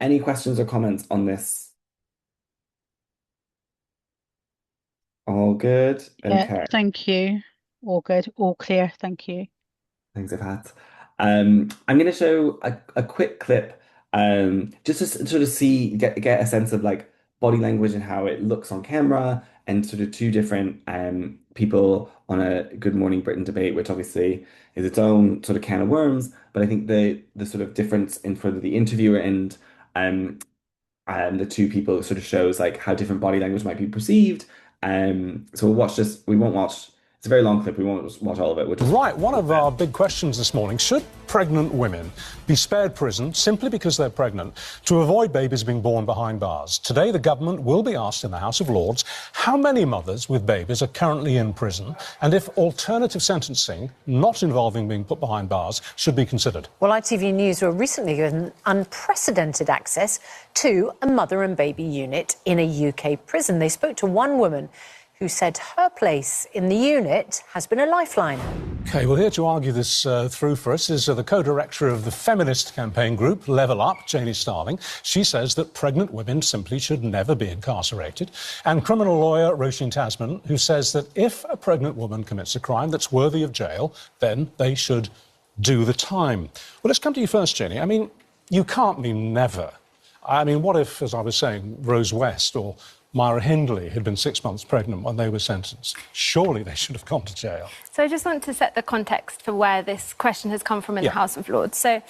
Any questions or comments on this? All good? Yeah, Okay. thank you. All good, all clear, thank you. Things I've had. I'm going to show a quick clip just to sort of get a sense of like body language and how it looks on camera and sort of two different people on a Good Morning Britain debate, which obviously is its own sort of can of worms. But I think the sort of difference in front of the interviewer um, and the two people sort of shows like how different body language might be perceived. So we'll watch this. We won't watch. It's a very long clip. We won't watch all of it. We'll just Right, one of our big questions this morning, should pregnant women be spared prison simply because they're pregnant to avoid babies being born behind bars? Today, the government will be asked in the House of Lords how many mothers with babies are currently in prison and if alternative sentencing, not involving being put behind bars, should be considered. Well, ITV News were recently given unprecedented access to a mother and baby unit in a UK prison. They spoke to one woman who said her place in the unit has been a lifeline. OK, well, here to argue this through for us is the co-director of the feminist campaign group, Level Up, Janie Starling. She says that pregnant women simply should never be incarcerated. And criminal lawyer Roisin Tasman, who says that if a pregnant woman commits a crime that's worthy of jail, then they should do the time. Well, let's come to you first, Janie. I mean, you can't mean never. I mean, what if, as I was saying, Rose West or Myra Hindley had been 6 months pregnant when they were sentenced? Surely they should have gone to jail. So I just want to set the context for where this question has come from in the House of Lords. So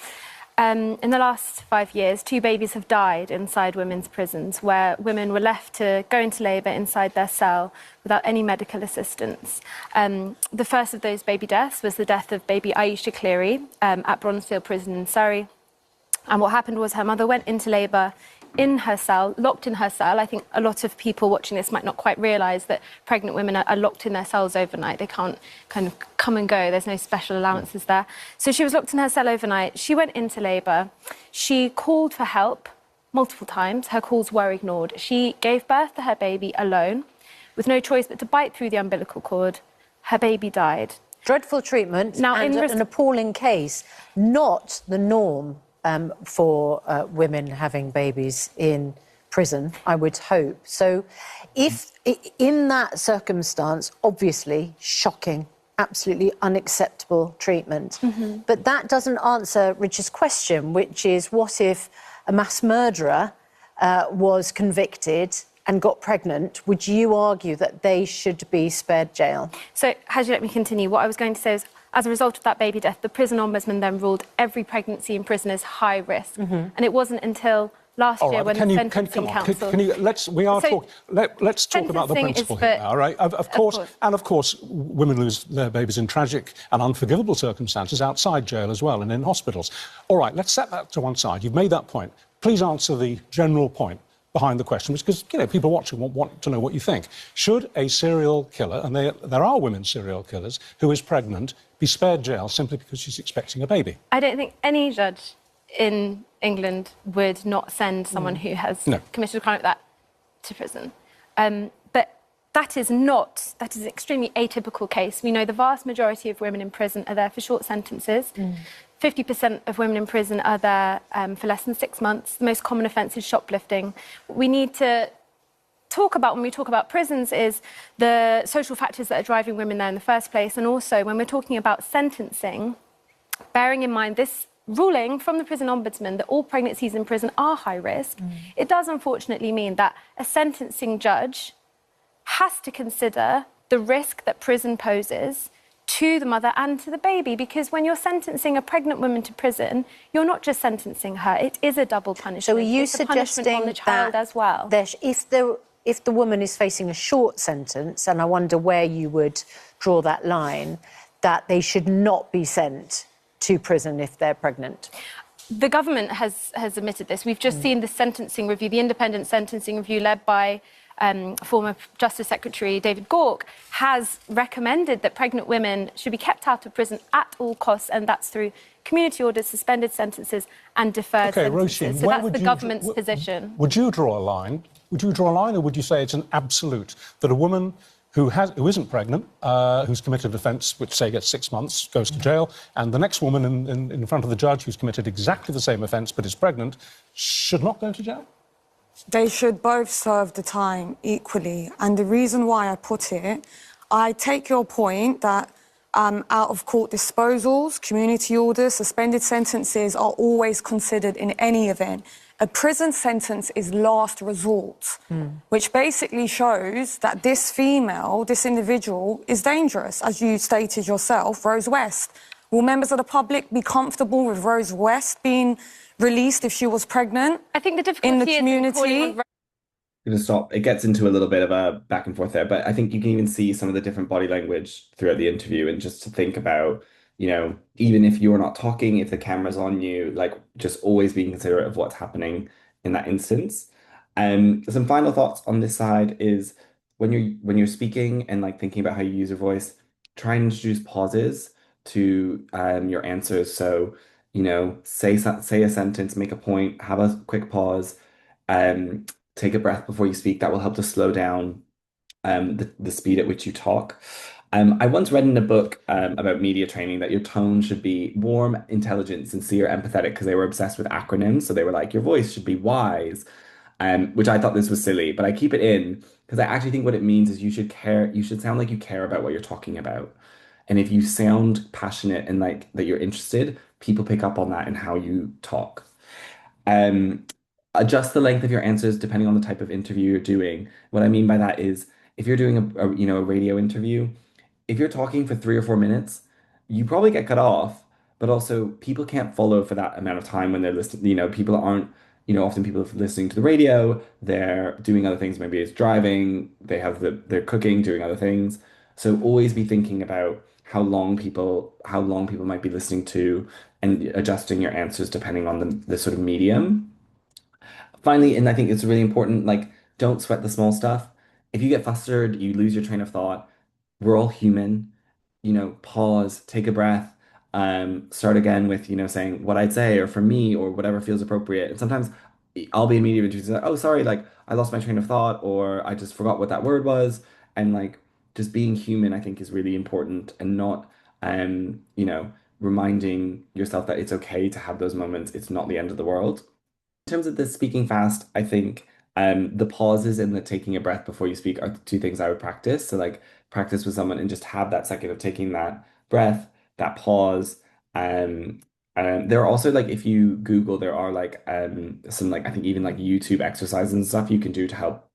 in the last 5 years, 2 babies have died inside women's prisons where women were left to go into labour inside their cell without any medical assistance. The first of those baby deaths was the death of baby Aisha Cleary at Bronzefield Prison in Surrey. And what happened was her mother went into labour in her cell, locked in her cell. I think a lot of people watching this might not quite realise that pregnant women are locked in their cells overnight. They can't kind of come and go. There's no special allowances there. So she was locked in her cell overnight. She went into labour. She called for help multiple times. Her calls were ignored. She gave birth to her baby alone, with no choice but to bite through the umbilical cord. Her baby died. Dreadful treatment Now, and an appalling case, not the norm for women having babies in prison, I would hope. So if in that circumstance, obviously shocking, absolutely unacceptable treatment. But that doesn't answer Richard's question, which is what if a mass murderer was convicted and got pregnant? Would you argue that they should be spared jail? So, Hajji, let me continue. What I was going to say is, as a result of that baby death, the prison ombudsman then ruled every pregnancy in prison as high risk. And it wasn't until last year when the Sentencing Council... Let's talk about the principle here, all right? Of course, women lose their babies in tragic and unforgivable circumstances outside jail as well and in hospitals. All right, let's set that to one side. You've made that point. Please answer the general point behind the question, because, you know, people watching want to know what you think. Should a serial killer, and there are women serial killers, who is pregnant, be spared jail simply because she's expecting a baby? I don't think any judge in England would not send someone who has committed a crime like that to prison. But that is an extremely atypical case. We know the vast majority of women in prison are there for short sentences. 50% of women in prison are there for less than 6 months. The most common offence is shoplifting. What we need to talk about when we talk about prisons is the social factors that are driving women there in the first place, and also when we're talking about sentencing, bearing in mind this ruling from the prison ombudsman that all pregnancies in prison are high risk, it does unfortunately mean that a sentencing judge has to consider the risk that prison poses to the mother and to the baby, because when you're sentencing a pregnant woman to prison, you're not just sentencing her, it is a double punishment. So are you it's suggesting a punishment on the child as well? That if the woman is facing a short sentence, and I wonder where you would draw that line, that they should not be sent to prison if they're pregnant? The government has admitted this. We've just seen the sentencing review, the independent sentencing review led by former Justice Secretary David Gauke, has recommended that pregnant women should be kept out of prison at all costs, and that's through community orders, suspended sentences and deferred sentences. Roisin, so that's the government's position. Would you draw a line? Would you draw a line, or would you say it's an absolute that a woman who isn't pregnant, who's committed an offence which, say, gets 6 months, goes to jail, and the next woman in front of the judge who's committed exactly the same offence but is pregnant should not go to jail? They should both serve the time equally. And the reason why I put it, I take your point that out of court disposals, community orders, suspended sentences are always considered in any event. A prison sentence is last resort, which basically shows that this female, this individual, is dangerous, as you stated yourself, Rose West. Will members of the public be comfortable with Rose West being released if she was pregnant? I think the difficulty in the is community. Going to stop. It gets into a little bit of a back and forth there, but I think you can even see some of the different body language throughout the interview, and just to think about, even if you're not talking, if the camera's on you, like just always being considerate of what's happening in that instance. Some final thoughts on this side is when you're speaking and like thinking about how you use your voice, try and introduce pauses to your answers. So, say a sentence, make a point, have a quick pause. Um, Take a breath before you speak. That will help to slow down the speed at which you talk. I once read in a book about media training that your tone should be warm, intelligent, sincere, empathetic, because they were obsessed with acronyms. So they were like, your voice should be wise, which I thought this was silly, but I keep it in because I actually think what it means is you should care, you should sound like you care about what you're talking about. And if you sound passionate and like that you're interested, people pick up on that in how you talk. Um, Adjust the length of your answers depending on the type of interview you're doing. What I mean by that is if you're doing a radio interview, if you're talking for 3 or 4 minutes, you probably get cut off, but also people can't follow for that amount of time when they're listening. People aren't, often people are listening to the radio, they're doing other things. Maybe it's driving, they're cooking, doing other things. So always be thinking about how long people might be listening to, and adjusting your answers depending on the sort of medium. Finally, and I think it's really important, like, don't sweat the small stuff. If you get flustered, you lose your train of thought. We're all human. Pause, take a breath, start again with, saying what I'd say, or for me, or whatever feels appropriate. And sometimes I'll be in media interviews and say, oh, sorry, like I lost my train of thought, or I just forgot what that word was. And like just being human, I think is really important, and not, reminding yourself that it's okay to have those moments. It's not the end of the world. In terms of the speaking fast, I think the pauses and the taking a breath before you speak are the two things I would practice. So like practice with someone and just have that second of taking that breath, that pause. Um, there are also like if you Google, there are like some like I think even like YouTube exercises and stuff you can do to help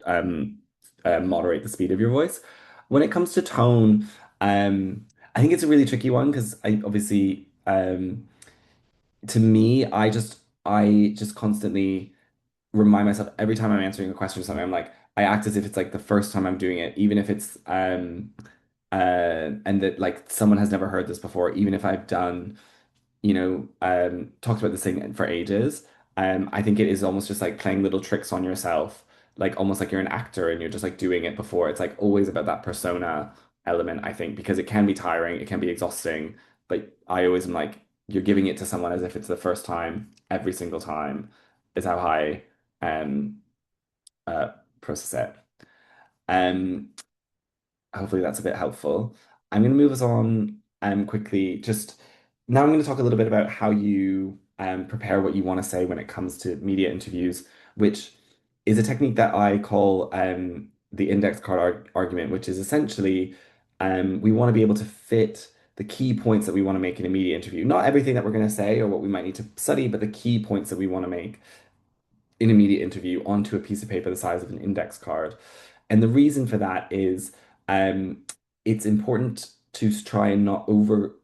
um, moderate the speed of your voice. When it comes to tone, I think it's a really tricky one because I obviously to me, I just constantly remind myself every time I'm answering a question or something, I'm like, I act as if it's like the first time I'm doing it, even if it's and that like someone has never heard this before, even if I've done, talked about this thing for ages. I think it is almost just like playing little tricks on yourself, like almost like you're an actor and you're just like doing it before. It's like always about that persona element, I think, because it can be tiring, it can be exhausting, but I always am like, you're giving it to someone as if it's the first time every single time is how I um uh process it. Um Hopefully that's a bit helpful. I'm going to move us on quickly. Just now, I'm going to talk a little bit about how you prepare what you want to say when it comes to media interviews, which is a technique that I call the index card argument, which is essentially we want to be able to fit the key points that we want to make in a media interview. Not everything that we're going to say or what we might need to study, but the key points that we want to make in a media interview onto a piece of paper the size of an index card. And the reason for that is um, it's important to try and not over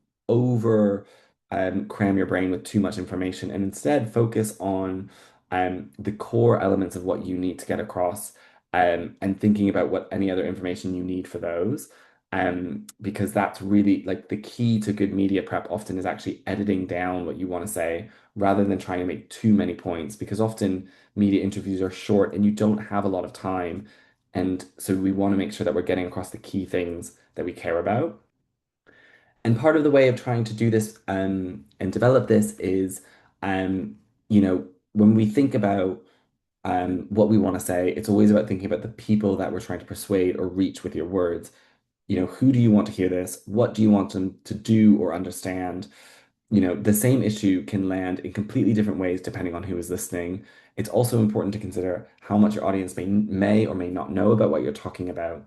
cram your brain with too much information, and instead focus on the core elements of what you need to get across, and thinking about what any other information you need for those. Because that's really like the key to good media prep often is actually editing down what you want to say rather than trying to make too many points, because often media interviews are short and you don't have a lot of time. And so we want to make sure that we're getting across the key things that we care about. And part of the way of trying to do this and develop this is, when we think about what we want to say. It's always about thinking about the people that we're trying to persuade or reach with your words. Who do you want to hear this? What do you want them to do or understand? The same issue can land in completely different ways depending on who is listening. It's also important to consider how much your audience may or may not know about what you're talking about.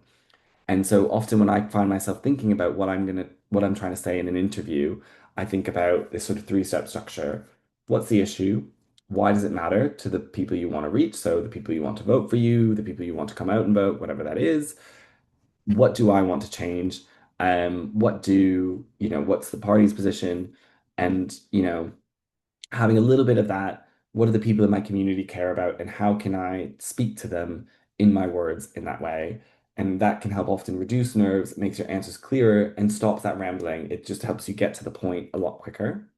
And so often when I find myself thinking about what I'm trying to say in an interview, I think about this sort of three-step structure. What's the issue? Why does it matter to the people you want to reach? So the people you want to vote for you, the people you want to come out and vote, whatever that is. What do I want to change? What's the party's position? And, having a little bit of that, what do the people in my community care about, and how can I speak to them in my words in that way? And that can help often reduce nerves, makes your answers clearer, and stops that rambling. It just helps you get to the point a lot quicker.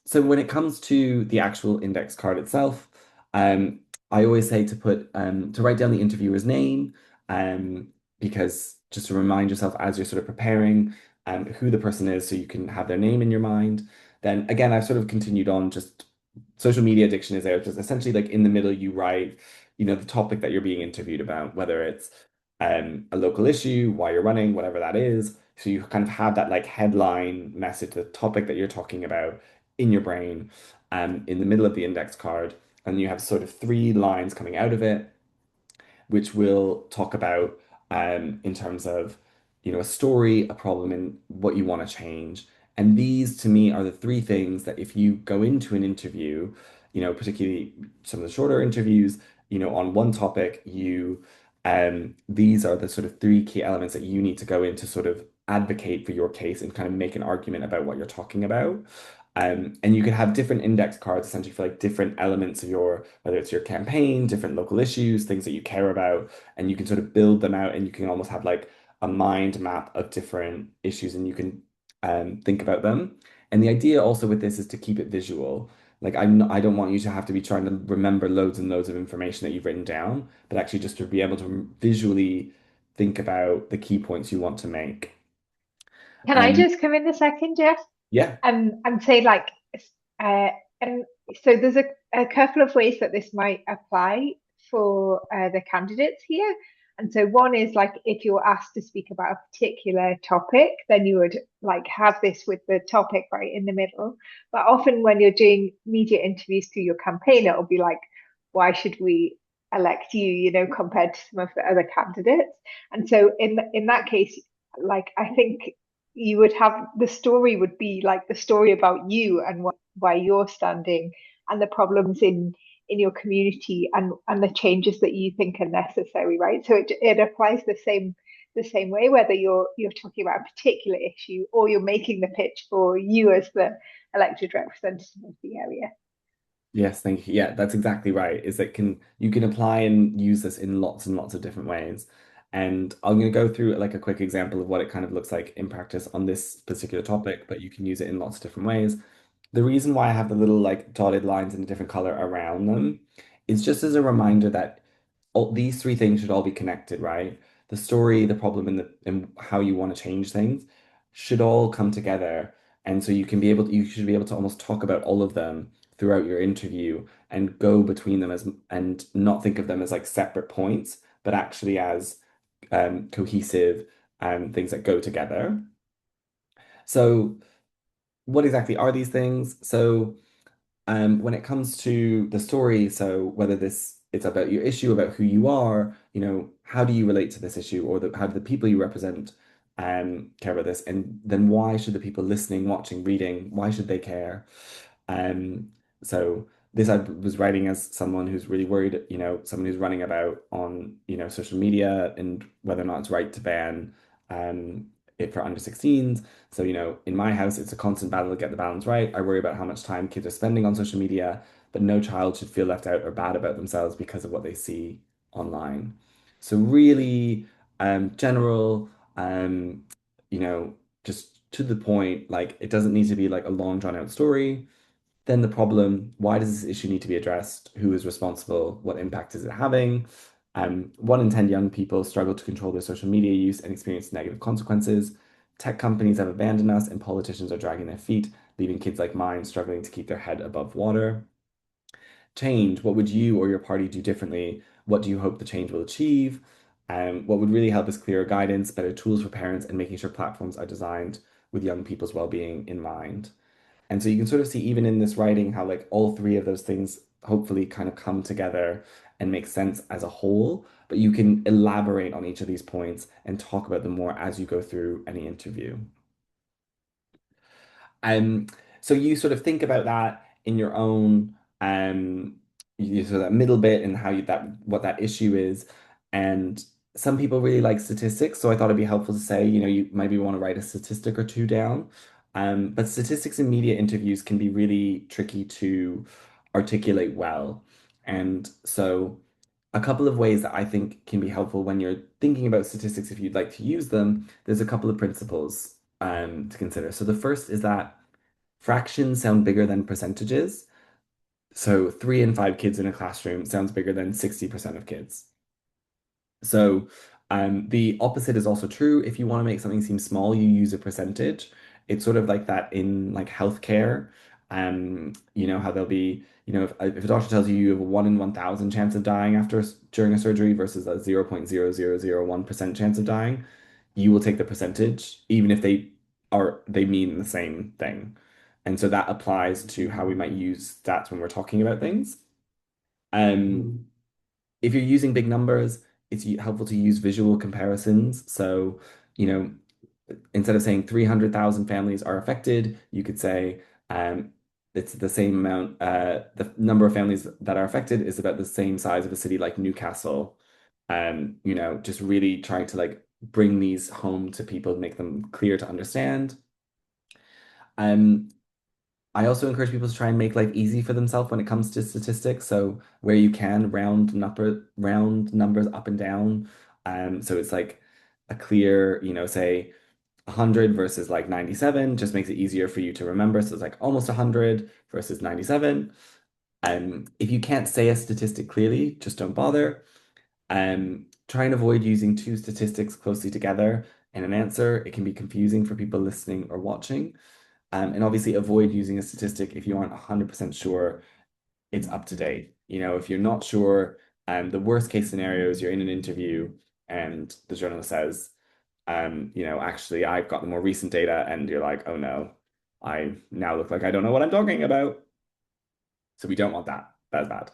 So when it comes to the actual index card itself, um, I always say to write down the interviewer's name, because just to remind yourself as you're sort of preparing, who the person is, so you can have their name in your mind. Then again, I've sort of continued on just social media addiction is there, just essentially like in the middle you write, the topic that you're being interviewed about, whether it's a local issue, why you're running, whatever that is. So you kind of have that like headline message, the topic that you're talking about in your brain, in the middle of the index card, and you have sort of three lines coming out of it, which we'll talk about in terms of, a story, a problem, and what you want to change. And these, to me, are the three things that if you go into an interview, particularly some of the shorter interviews, on one topic, these are the sort of three key elements that you need to go in to sort of advocate for your case and kind of make an argument about what you're talking about. And you can have different index cards essentially for like different elements of whether it's your campaign, different local issues, things that you care about, and you can sort of build them out and you can almost have like a mind map of different issues and you can think about them. And the idea also with this is to keep it visual. Like I don't want you to have to be trying to remember loads and loads of information that you've written down, but actually just to be able to visually think about the key points you want to make. Can I Um, just come in a second, Jeff? yeah. And say uh, and so there's a couple of ways that this might apply for the candidates here. And so one is like if you're asked to speak about a particular topic, then you would like have this with the topic right in the middle. But often when you're doing media interviews through your campaign, it'll be like, why should we elect you, compared to some of the other candidates? And so in that case, like I think you would have the story would be like the story about you and why you're standing and the problems in your community and the changes that you think are necessary, right? So it applies the same way whether you're talking about a particular issue or you're making the pitch for you as the elected representative of the area. Yes, thank you. Yeah, that's exactly right. Is that you can apply and use this in lots and lots of different ways. And I'm going to go through like a quick example of what it kind of looks like in practice on this particular topic, but you can use it in lots of different ways. The reason why I have the little like dotted lines in a different color around them is just as a reminder that these three things should all be connected, right? The story, the problem, and how you want to change things should all come together. And so you should be able to almost talk about all of them throughout your interview and go between them and not think of them as like separate points, but actually as cohesive things that go together. So, what exactly are these things? So, when it comes to the story, so whether it's about your issue, about who you are, how do you relate to this issue, or how do the people you represent care about this, and then why should the people listening, watching, reading, why should they care? Um, so this I was writing as someone who's really worried, someone who's running about on, social media and whether or not it's right to ban it for under 16s. So, in my house, it's a constant battle to get the balance right. I worry about how much time kids are spending on social media, but no child should feel left out or bad about themselves because of what they see online. So really general, you know, just to the point, like it doesn't need to be like a long drawn out story. Then the problem, why does this issue need to be addressed? Who is responsible? What impact is it having? 1 in 10 young people struggle to control their social media use and experience negative consequences. Tech companies have abandoned us, and politicians are dragging their feet, leaving kids like mine struggling to keep their head above water. change, what would you or your party do differently? What do you hope the change will achieve? What would really help is clearer guidance, better tools for parents, and making sure platforms are designed with young people's well-being in mind. And so you can sort of see even in this writing how like all three of those things hopefully kind of come together and make sense as a whole, but you can elaborate on each of these points and talk about them more as you go through any interview. Um, so you sort of think about that in your own sort of that middle bit and how you that what that issue is. And some people really like statistics, so I thought it'd be helpful to say, you maybe want to write a statistic or two down. But statistics in media interviews can be really tricky to articulate well. And so a couple of ways that I think can be helpful when you're thinking about statistics, if you'd like to use them, there's a couple of principles to consider. So the first is that fractions sound bigger than percentages. So 3 in 5 kids in a classroom sounds bigger than 60% of kids. So the opposite is also true. If you want to make something seem small, you use a percentage. It's sort of like that in like healthcare. You know how there'll be, if a doctor tells you you have a 1 in 1,000 chance of dying during a surgery versus a 0.0001% chance of dying, you will take the percentage, even if they mean the same thing. And so that applies to how we might use stats when we're talking about things. Um, if you're using big numbers, it's helpful to use visual comparisons. So, you know, instead of saying 300,000 families are affected, you could say it's the same amount, the number of families that are affected is about the same size of a city like Newcastle. Just really trying to like bring these home to people, make them clear to understand. Um, I also encourage people to try and make life easy for themselves when it comes to statistics. So where you can round numbers up and down. So it's like a clear, say 100 versus like 97 just makes it easier for you to remember. So it's like almost 100 versus 97. If you can't say a statistic clearly, just don't bother. Try and avoid using two statistics closely together in an answer. It can be confusing for people listening or watching. And obviously avoid using a statistic if you aren't 100% sure it's up to date. If you're not sure, the worst case scenario is you're in an interview and the journalist says, actually I've got the more recent data, and you're like, oh no, I now look like I don't know what I'm talking about. So we don't want that. That's bad.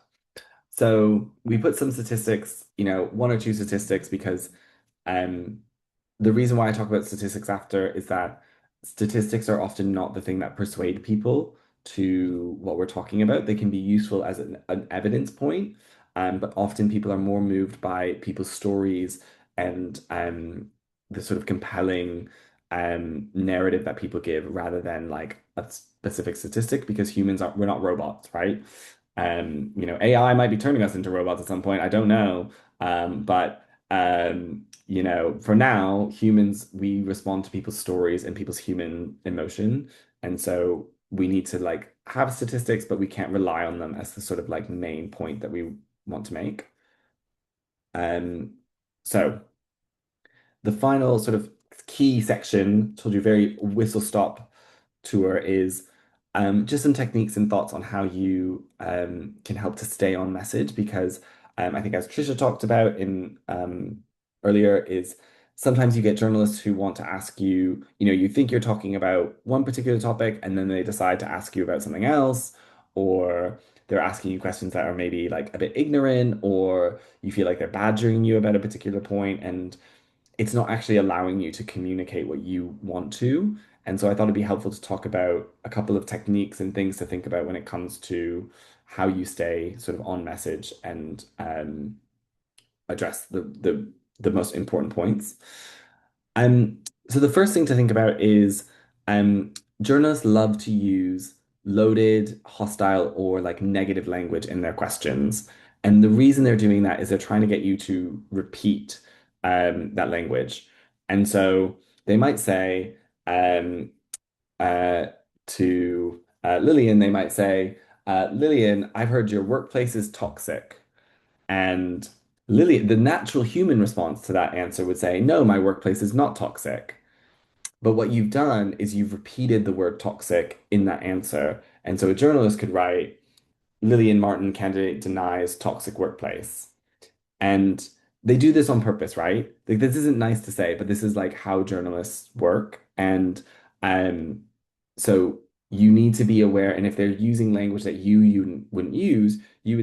So we put some statistics, one or two statistics, because um, the reason why I talk about statistics after is that statistics are often not the thing that persuade people to what we're talking about. They can be useful as an evidence point, but often people are more moved by people's stories and the sort of compelling narrative that people give rather than like a specific statistic, because we're not robots, right? AI might be turning us into robots at some point. I don't know. But for now, humans, we respond to people's stories and people's human emotion. And so we need to like have statistics, but we can't rely on them as the sort of like main point that we want to make. So the final sort of key section, told you very whistle stop tour, is just some techniques and thoughts on how you can help to stay on message, because I think as Trisha talked about in earlier, is sometimes you get journalists who want to ask you, you think you're talking about one particular topic and then they decide to ask you about something else, or they're asking you questions that are maybe like a bit ignorant, or you feel like they're badgering you about a particular point, and it's not actually allowing you to communicate what you want to. And so I thought it'd be helpful to talk about a couple of techniques and things to think about when it comes to how you stay sort of on message and address the most important points. Um, so the first thing to think about is journalists love to use loaded, hostile, or like negative language in their questions. And the reason they're doing that is they're trying to get you to repeat that language. And so they might say um, uh, to Lillian, they might say, Lillian, I've heard your workplace is toxic. And Lillian, the natural human response to that answer would say, no, my workplace is not toxic. But what you've done is you've repeated the word toxic in that answer. And so a journalist could write, Lillian Martin candidate denies toxic workplace. And they do this on purpose, right? Like this isn't nice to say, but this is like how journalists work. And um, so you need to be aware. And if they're using language that you wouldn't use, you